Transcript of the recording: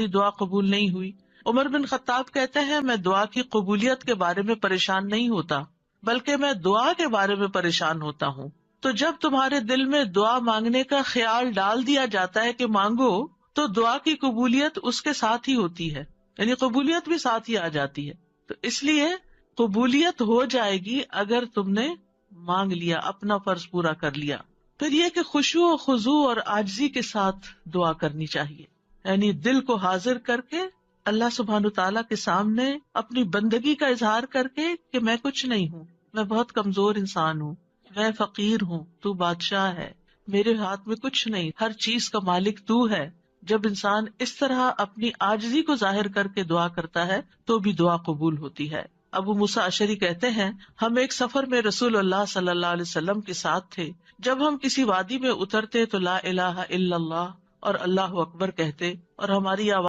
دعا قبول نہیں ہوئی. عمر بن خطاب کہتے ہیں میں دعا کی قبولیت کے بارے میں پریشان نہیں ہوتا بلکہ میں دعا کے بارے میں پریشان ہوتا ہوں. تو جب تمہارے دل میں دعا مانگنے کا خیال ڈال دیا جاتا ہے کہ مانگو، تو دعا کی قبولیت اس کے ساتھ ہی ہوتی ہے، یعنی قبولیت بھی ساتھ ہی آ جاتی ہے. تو اس لیے قبولیت ہو جائے گی اگر تم نے مانگ لیا، اپنا فرض پورا کر لیا. پھر یہ کہ خشوع و خضوع اور عاجزی کے ساتھ دعا کرنی چاہیے، یعنی دل کو حاضر کر کے اللہ سبحانہ تعالیٰ کے سامنے اپنی بندگی کا اظہار کر کے کہ میں کچھ نہیں ہوں، میں بہت کمزور انسان ہوں، میں فقیر ہوں، تو بادشاہ ہے، میرے ہاتھ میں کچھ نہیں، ہر چیز کا مالک تو ہے. جب انسان اس طرح اپنی عاجزی کو ظاہر کر کے دعا کرتا ہے تو بھی دعا قبول ہوتی ہے. ابو موسیٰ اشعری کہتے ہیں ہم ایک سفر میں رسول اللہ صلی اللہ علیہ وسلم کے ساتھ تھے. جب ہم کسی وادی میں اترتے تو لا الہ الا اللہ اور اللہ اکبر کہتے اور ہماری آواز